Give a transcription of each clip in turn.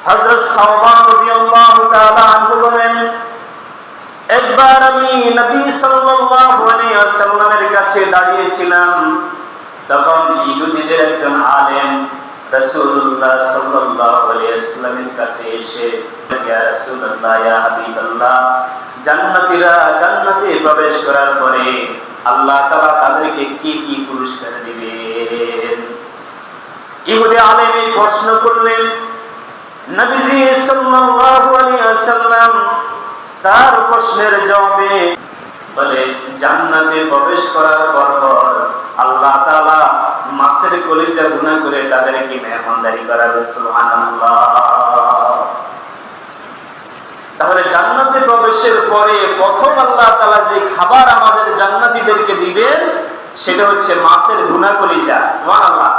হযরত সাওবান রাদিয়াল্লাহু তাআলা আনহু বলেন, একবার আমি নবী সাল্লাল্লাহু আলাইহি ওয়াসাল্লামের কাছে দাঁড়িয়েছিলাম। তখন ইহুদীদের একজন আলেম রাসূলুল্লাহ সাল্লাল্লাহু আলাইহি ওয়াসাল্লামের কাছে এসে, ইয়া রাসূলুল্লাহ, ইয়া হাবিবাল্লাহ, জান্নাতীরা জান্নাতে প্রবেশ করার পরে আল্লাহ তাআলা তাদেরকে কি কি পুরস্কার দিবেন? ইহুদী আলেম এই প্রশ্ন করলেন। নবীজি সাল্লাল্লাহু আলাইহি ওয়াসাল্লাম তার প্রশ্নের জবাবে বলে, জান্নাতে প্রবেশ করার পর আল্লাহ তাআলা মাছের কলিজা ভুনা করে তাদেরকে মেহমানদারি করাবেন। সুবহানাল্লাহ। তাহলে জান্নাতে প্রবেশের পরে প্রথম আল্লাহ তাআলা যে খাবার আমাদের জান্নাতীদেরকে দিবেন সেটা হচ্ছে মাছের ভুনা কলিজা। সুবহানাল্লাহ।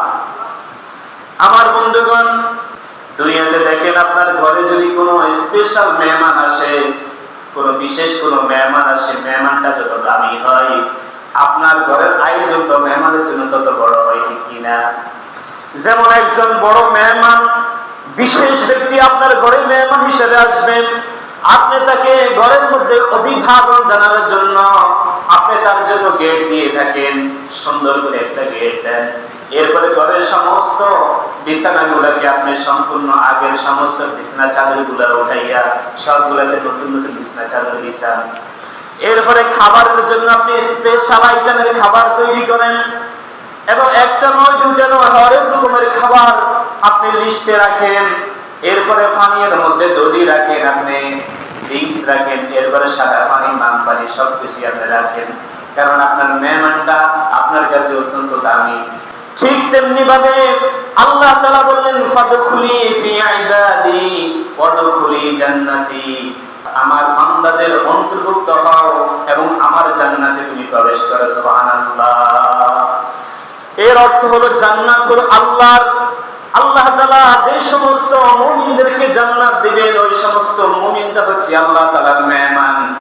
আমার বন্ধুগণ, দুনিয়াতে দেখেন, আপনার ঘরে যদি কোনো স্পেশাল মেহমান আসে, কোনো বিশেষ কোনো মেহমান আসে, মেহমানটা যত দামি হয়, আপনার ঘরের আয়োজন তো মেহমানের জন্য তত বড় হয়, ঠিক কিনা? যেমন একজন বড় মেহমান, বিশেষ ব্যক্তি আপনার ঘরে মেহমান হিসেবে আসবেন, আপনি তাকে ঘরের মধ্যে অভিবাদন জানানোর জন্য আপনি তার জন্য গেট দিয়ে থাকেন, সুন্দর করে একটা গেট দেন। এরপরে ঘরের সমস্ত বিছানাগুলোকে আপনি সম্পূর্ণ আগের সমস্ত বিছানা চাদরগুলো উঠাইয়া সবগুলোতে নতুন নতুন বিছানা চাদর বিছান। এরপরে খাবারের জন্য আপনি স্পেশাল আইটেমের খাবার তৈরি করেন এবং একটা নয় দুইটা নয় হরেক রকমের খাবার আপনি লিস্টে রাখেন। এরপরে পানির মধ্যে দধি রাখেন, আপনি ড্রিঙ্কস রাখেন, এরপরে সাদা পানি, মান পানি সবকিছু আপনি রাখেন, কারণ আপনার মেহমানটা আপনার কাছে অত্যন্ত দামি। ঠিক তেমনি ভাবে আল্লাহ তাআলা বললেন, ফাদখুলি ফি ইবাদি ওয়াদখুলি জান্নাতি, আমার বান্দাদের অন্তর্ভুক্ত হও এবং আমার জান্নাতে তুমি প্রবেশ করো। সুবহানাল্লাহ। এর অর্থ হলো জান্নাত হলো আল্লাহর। আল্লাহ তাআলা যে সমস্ত মুমিনদেরকে জান্নাত দিবেন ওই সমস্ত মুমিনরা হচ্ছে আল্লাহ তাআলার মেহমান।